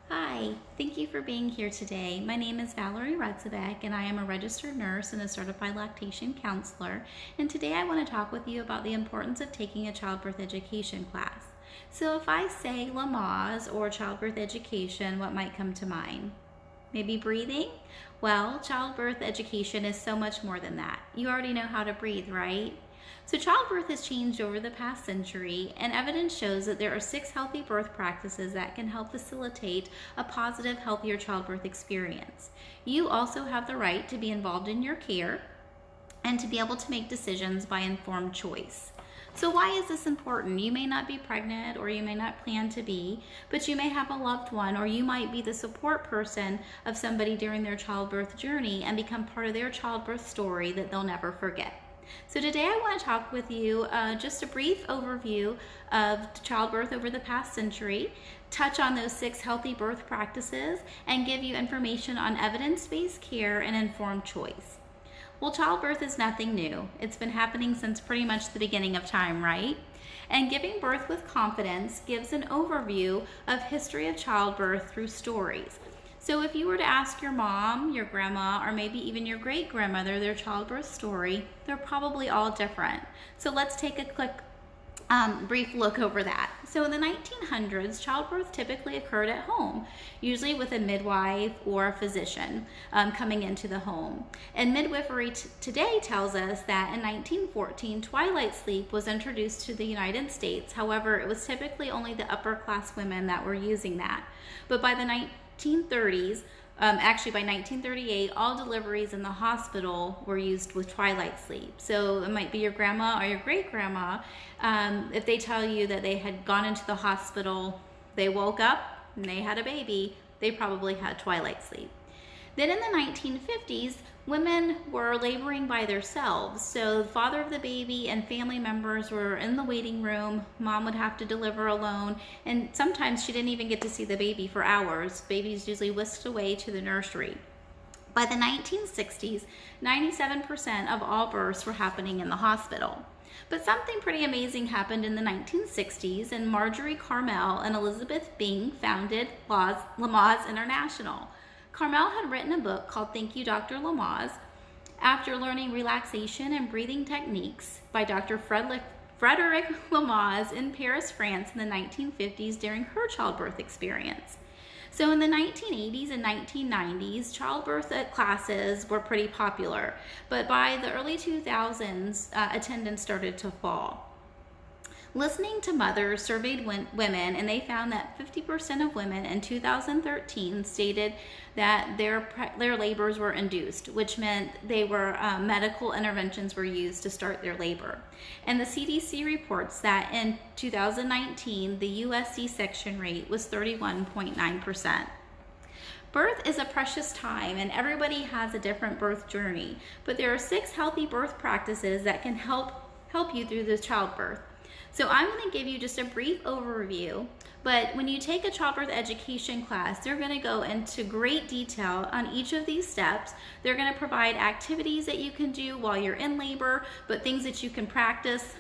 Hi, thank you for being here today. My name is Valerie Radzabek, and I am a registered nurse and a certified lactation counselor. And today I want to talk with you about the importance of taking a childbirth education class. So if I say Lamaze or childbirth education, what might come to mind? Maybe breathing? Well, childbirth education is so much more than that. You already know how to breathe, right? So childbirth has changed over the past century, and evidence shows that there are 6 healthy birth practices that can help facilitate a positive, healthier childbirth experience. You also have the right to be involved in your care and to be able to make decisions by informed choice. So why is this important? You may not be pregnant or you may not plan to be, but you may have a loved one, or you might be the support person of somebody during their childbirth journey and become part of their childbirth story that they'll never forget. So today I want to talk with you just a brief overview of childbirth over the past century, touch on those 6 healthy birth practices, and give you information on evidence-based care and informed choice. Well, childbirth is nothing new. It's been happening since pretty much the beginning of time, right? And giving birth with confidence gives an overview of history of childbirth through stories. So if you were to ask your mom, your grandma, or maybe even your great-grandmother their childbirth story, they're probably all different. So let's take a quick brief look over that. So in the 1900s, childbirth typically occurred at home, usually with a midwife or a physician coming into the home. And midwifery today tells us that in 1914, twilight sleep was introduced to the United States. However, it was typically only the upper class women that were using that. But by the 1930s, actually by 1938, all deliveries in the hospital were used with twilight sleep. So it might be your grandma or your great-grandma. If they tell you that they had gone into the hospital, they woke up and they had a baby, they probably had twilight sleep. Then in the 1950s, women were laboring by themselves. So the father of the baby and family members were in the waiting room. Mom would have to deliver alone, and sometimes she didn't even get to see the baby for hours. Baby's usually whisked away to the nursery. By the 1960s, 97% of all births were happening in the hospital. But something pretty amazing happened in the 1960s, and Marjorie Carmel and Elizabeth Bing founded Lamaze International. Carmel had written a book called Thank You, Dr. Lamaze, after learning relaxation and breathing techniques by Dr. Frederic Lamaze in Paris, France in the 1950s during her childbirth experience. So in the 1980s and 1990s, childbirth classes were pretty popular, but by the early 2000s, attendance started to fall. Listening to mothers surveyed women, and they found that 50% of women in 2013 stated that their labors were induced, which meant they were medical interventions were used to start their labor. And the CDC reports that in 2019, the U.S. C-section rate was 31.9%. Birth is a precious time, and everybody has a different birth journey, but there are 6 healthy birth practices that can help you through this childbirth. So I'm going to give you just a brief overview, but when you take a childbirth education class, they're going to go into great detail on each of these steps. They're going to provide activities that you can do while you're in labor, but things that you can practice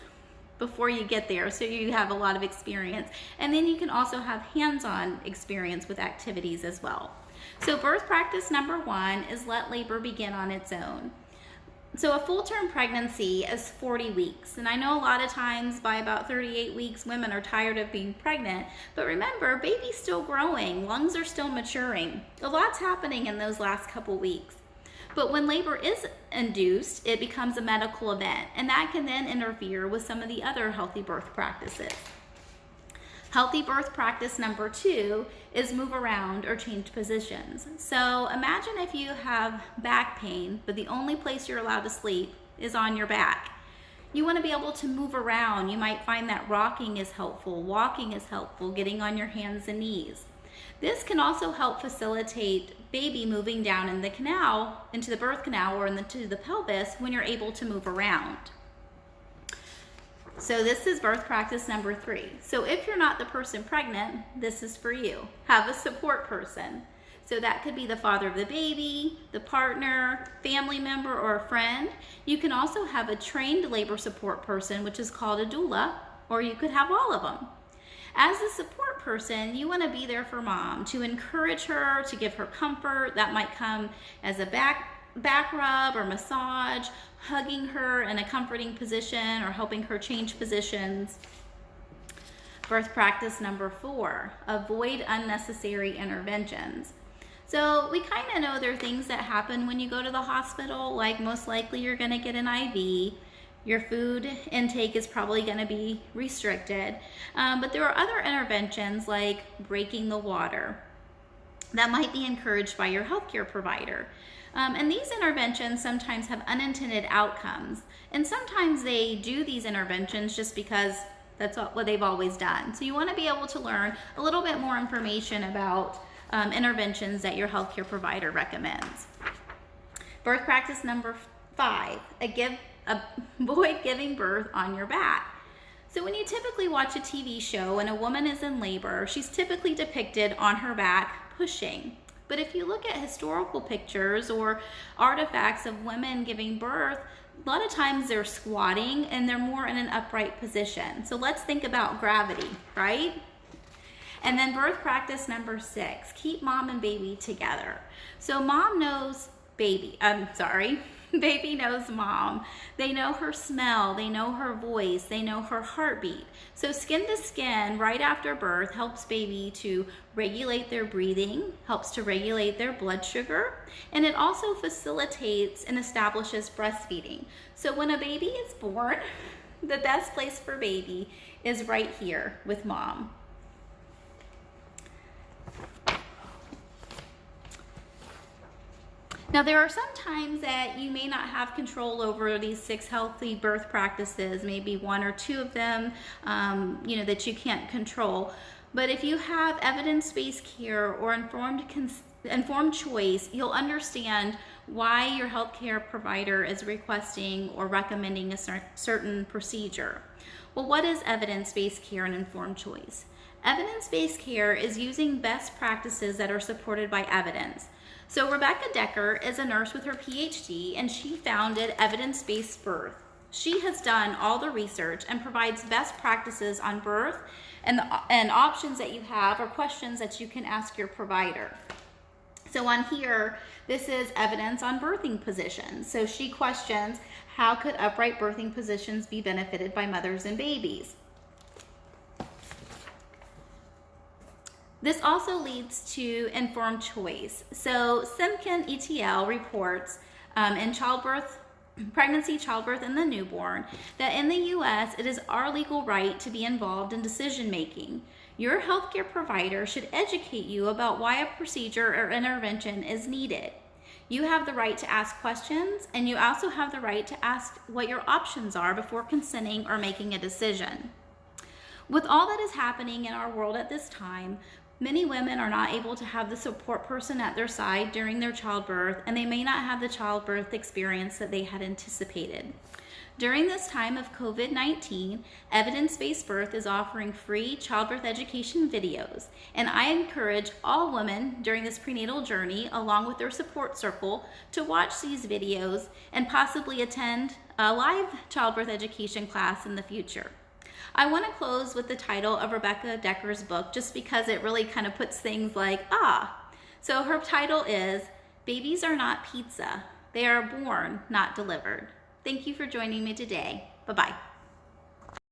before you get there, so you have a lot of experience. And then you can also have hands-on experience with activities as well. So birth practice number 1 is let labor begin on its own. So a full-term pregnancy is 40 weeks, and I know a lot of times by about 38 weeks women are tired of being pregnant, but remember, baby's still growing, lungs are still maturing. A lot's happening in those last couple weeks. But when labor is induced, it becomes a medical event, and that can then interfere with some of the other healthy birth practices. Healthy birth practice number 2 is move around or change positions. So imagine if you have back pain, but the only place you're allowed to sleep is on your back. You want to be able to move around. You might find that rocking is helpful, walking is helpful, getting on your hands and knees. This can also help facilitate baby moving down in the canal, into the birth canal or into the pelvis when you're able to move around. So this is birth practice number 3. So if you're not the person pregnant, this is for you. Have a support person. So that could be the father of the baby, the partner, family member, or a friend. You can also have a trained labor support person, which is called a doula, or you could have all of them. As a support person, you want to be there for mom, to encourage her, to give her comfort. That might come as a back rub or massage, hugging her in a comforting position or helping her change positions. Birth practice number 4, avoid unnecessary interventions. So we kind of know there are things that happen when you go to the hospital, like most likely you're going to get an IV. Your food intake is probably going to be restricted. But there are other interventions like breaking the water that might be encouraged by your healthcare provider. And these interventions sometimes have unintended outcomes. And sometimes they do these interventions just because that's what they've always done. So you want to be able to learn a little bit more information about interventions that your healthcare provider recommends. Birth practice number 5, avoid giving birth on your back. So when you typically watch a TV show and a woman is in labor, she's typically depicted on her back pushing. But if you look at historical pictures or artifacts of women giving birth, a lot of times they're squatting and they're more in an upright position. So let's think about gravity, right? And then birth practice number 6, keep mom and baby together. So mom knows baby, baby knows mom. They know her smell, they know her voice, they know her heartbeat. So skin to skin right after birth helps baby to regulate their breathing, helps to regulate their blood sugar, and it also facilitates and establishes breastfeeding. So when a baby is born, the best place for baby is right here with mom. Now, there are some times that you may not have control over these 6 healthy birth practices, maybe 1 or 2 of them, that you can't control. But if you have evidence-based care or informed choice, you'll understand why your healthcare provider is requesting or recommending a certain procedure. Well, what is evidence-based care and informed choice? Evidence-based care is using best practices that are supported by evidence. So Rebecca Decker is a nurse with her PhD, and she founded Evidence-Based Birth. She has done all the research and provides best practices on birth and options that you have or questions that you can ask your provider. So on here, this is evidence on birthing positions. So she questions, how could upright birthing positions be benefited by mothers and babies? This also leads to informed choice. So Simkin ETL reports in pregnancy, childbirth, and the newborn that in the U.S. it is our legal right to be involved in decision making. Your healthcare provider should educate you about why a procedure or intervention is needed. You have the right to ask questions, and you also have the right to ask what your options are before consenting or making a decision. With all that is happening in our world at this time, many women are not able to have the support person at their side during their childbirth, and they may not have the childbirth experience that they had anticipated. During this time of COVID-19, Evidence-Based Birth is offering free childbirth education videos, and I encourage all women during this prenatal journey, along with their support circle, to watch these videos and possibly attend a live childbirth education class in the future. I want to close with the title of Rebecca Decker's book just because it really kind of puts things like, So her title is Babies Are Not Pizza. They are born, not delivered. Thank you for joining me today. Bye-bye.